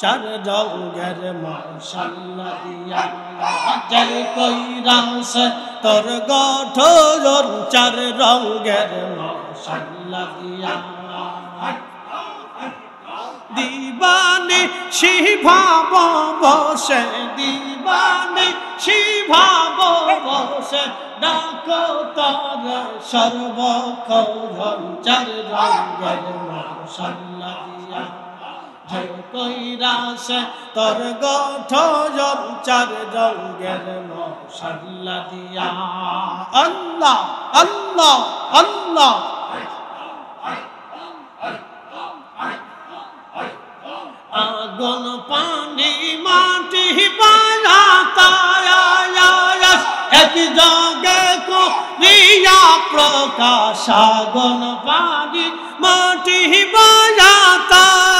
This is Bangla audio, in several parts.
চার রঙের মশাল্লা দিয়া যে কইরাছে তোর গঠন চার রঙের মশাল্লা দিয়া দিবানি শিভাব বসে দিবানি শিভাব বসে ডাকো তোর সর্বক্ষণ চার রঙের মশাল্লা দিয়া যে কইরাছে তোর গঠন চার রঙের মশাল্লা দিয়া আল্লাহ আল্লাহ আল্লাহ আগুন পানি মাটি বানাতায়াস এক জগে করিয়া প্রকাশ আগুন পানি মাটি বানাতায়াস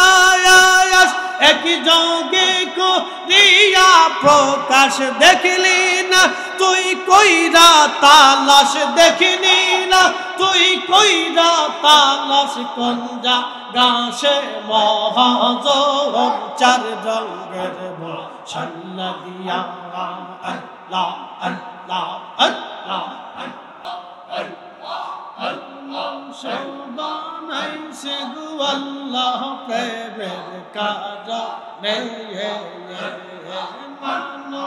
এক জগে করিয়া প্রকাশ দেখলি না তুই কইরা তালাশ দেখলি না তুই কইরা তালাশ কঞ্জা গাছে মহাজন চার রঙের মশাল্লা দিয়া আল্লাহ আল্লাহ আল্লাহ বানাইছে গো আল্লাহ প্রেমের কারণে মানো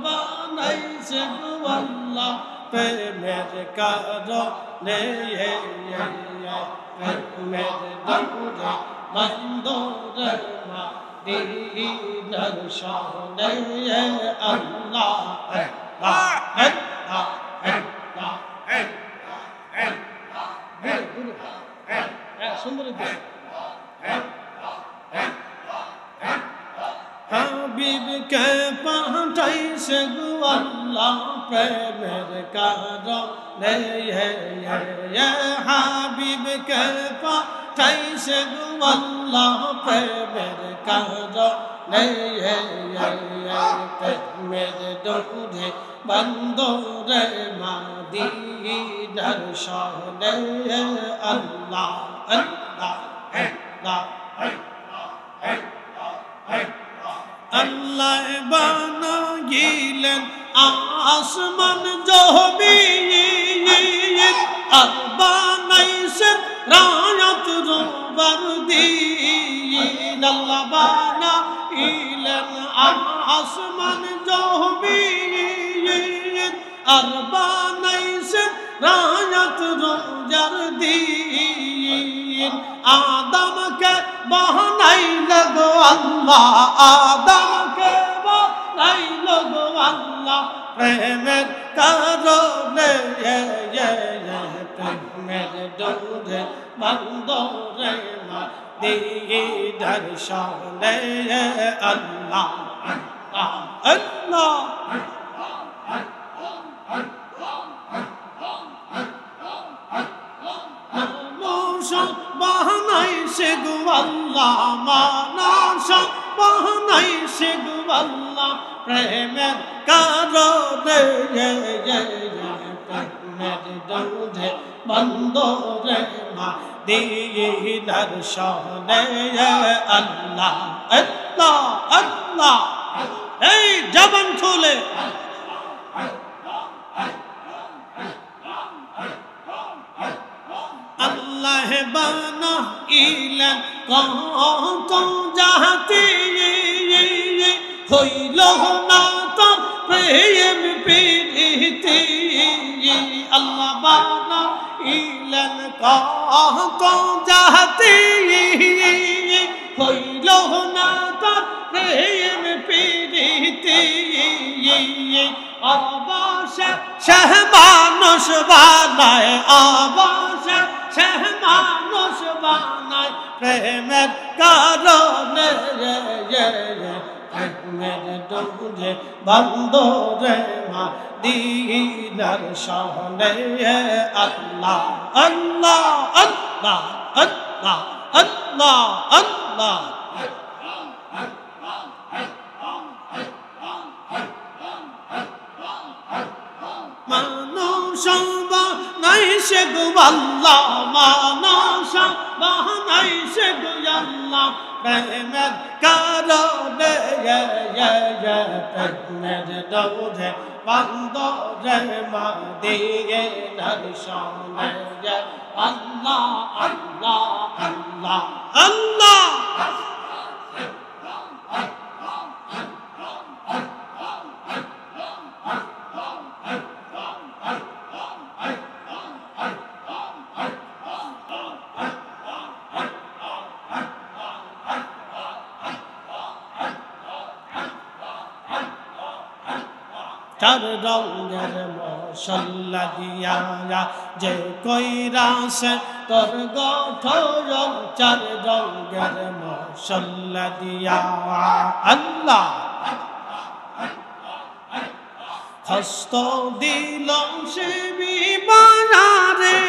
বানাইছে গো আল্লাহ প্রেমের কারণে মেরে দৌড়ে বন্দরে মদিনার শানে আল্লাহ সুন্দর হাবিবকে পাঠাইছে গো আল্লাহ প্রেমের কারণে হাবিবকে পাঠাইছে গো আল্লাহ প্রেমের কারণে প্রেমের দৌড়ে বন্দরে মদিনার শানে আল্লাহ আল্লাহ আল্লাহ আল্লাহ বানাইলেন আসমান জমিন আর বানাইছেন রায়াত রোবার দিন আল্লাহ বানাইলেন আসমান জমিন আর বানাইছেন রায়াত রোজার দিন আদমকে বানাইল গো আল্লাহ আদমকে বানাইল গো আল্লাহ প্রেমের কারণে প্রেমের ডোরে বন্দরে মদিনার শানে আল্লাহ আল্লাহ বানাইছে গো আল্লাহ মানস বানাইছে গো আল্লাহ প্রেমের কারণে প্রেমের দৌড়ে বন্দরে মদিনার শানে আল্লাহ আল্লাহ আল্লাহ এই জবান খুলে আল্লাহ বানাইলেন কত জাতি হইল না তো প্রেম প্রীতি আল্লাহ বানাইলেন কত জাতি হইল না তো প্রেম প্রীতি অবশ্যই সহ মানুষ বানায় অবশ্যই সহ মানুষ বানায় প্রেমের কারণে প্রেমের ডোরে বন্দরে মদিনার শানে আল্লাহ আল্লাহ আল্লাহ আল্লাহ আল্লাহ আল্লাহ মানুষ বানাইছে গো আল্লাহ মানুষ বানাইছে গো আল্লাহ প্রেমের কারণে প্রেমের ডোরে বান্দরে মদিনার শানে আল্লাহ আল্লাহ আল্লাহ আল্লাহ চার রঙের মশলা দিয়া যে কইরাছে তোর গঠন চার রঙের মশলা দিয়া আল্লাহ হস্ত দিল সে বিবারে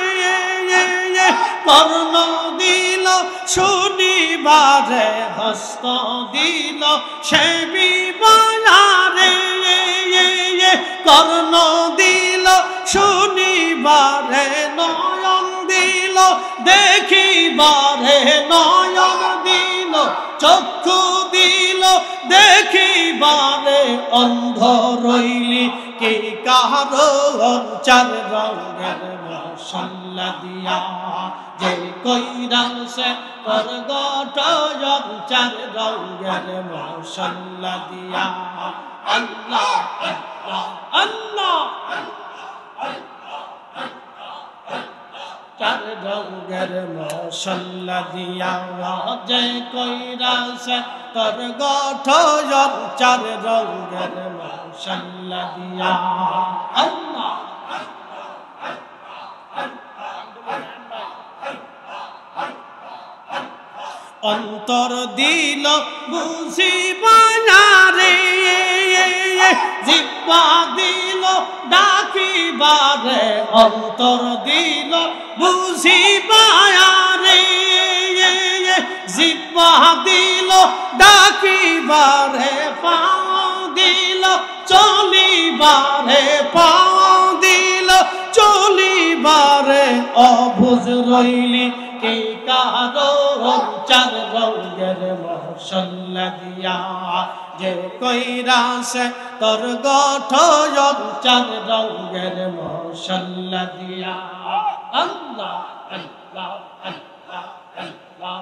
কর্ণ দিল শনিবারে হস্ত দিল সে বিবারে কর্ণ দিল শনিবারে নয়ন দিল দেখিবারে নয়ন দিল চক্ষু দিল দেখিবারে অন্ধ রইলি কি কারণ চার রঙের মশলা দিয়া যে কইরাছে তোর গঠন চার রঙের মশলা দিয়া আল্লাহ আল্লাহ চার রঙের মশলা দিয়া যে কইরাছে তোর গঠন চার রঙের মশলা দিয়া আল্লাহ অন্তর দিল বুঝিবারে জিহ্বা দিল ডাকিবারে অন্তর দিল বুঝিবারে জিহ্বা দিল ডাকিবারে পাও দিল চলিবারে পাও দিল চলিবারে অবুঝ রইলি কি কারণ চার রঙের মশলা দিয়া যে কইরাছে তোর গঠন চার রঙের মশলা দিয়া আল্লাহ আল্লাহ আল্লাহ আল্লাহ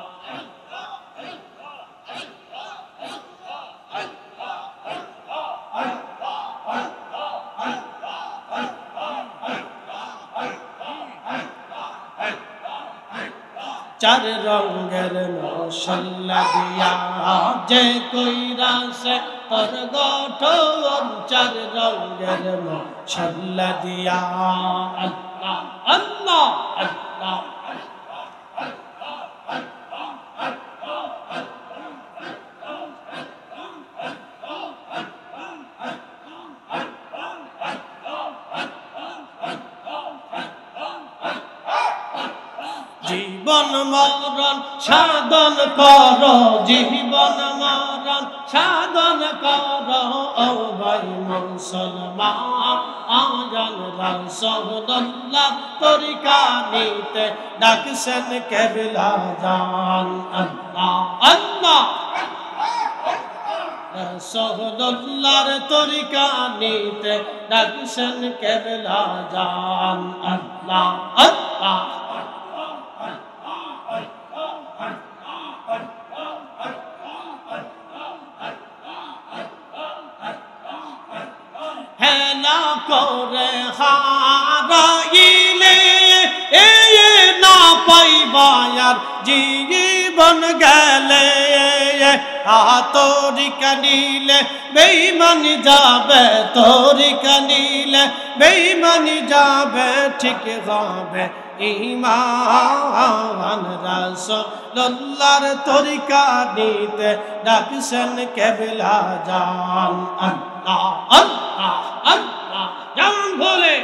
চার রঙের মশলা দিয়া যে কইরাছে তোর গঠন চার রঙের মশলা দিয়া আল্লাহ আল্লাহ আল্লাহ জীবন মরণ সাধন কর জীবন মরণ সাধন কর ও ভাই মুসলমান আজান রাসূলুল্লাহ তরিকা নিতে ডাকছেন কেবলা জান আল্লাহ আল্লাহ রাসূলুল্লাহর তরিকা নিতে ডাকছেন কেবলা জান আল্লাহ আল্লাহ হেলা করে হারাইলে না পাইবার জীবন গেলে তরিকা নিলে বেঈমানি যাবে তরিকা নিলে বেঈমানি যাবে ঠিক হবে ঈমান রাসূলুল্লাহর তরিকা নিতে ডাকছেন কেবলা জান আল্লাহ আল্লাহ আল্লাহ জান বলে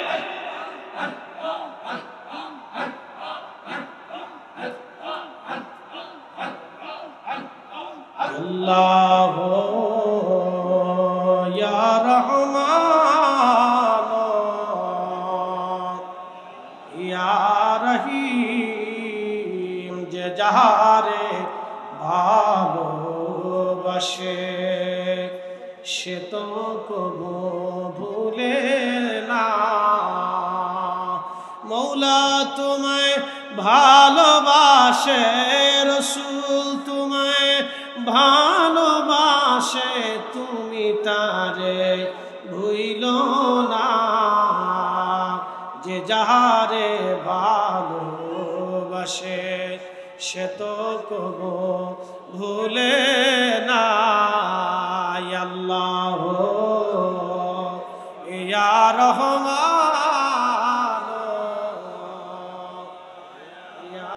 আল্লাহ ইয়া রহমান ইয়া রহিম যে যাহারে ভালো ভালোবাসে সে তো কবু ভুলে না। মৌলা তোমায় ভালোবাসে, রসূল তোমায় ভালোবাসে, তুমি তারে ভুইলো না। যে যাহারে ভালোবাসে সে তো কবু ভুলে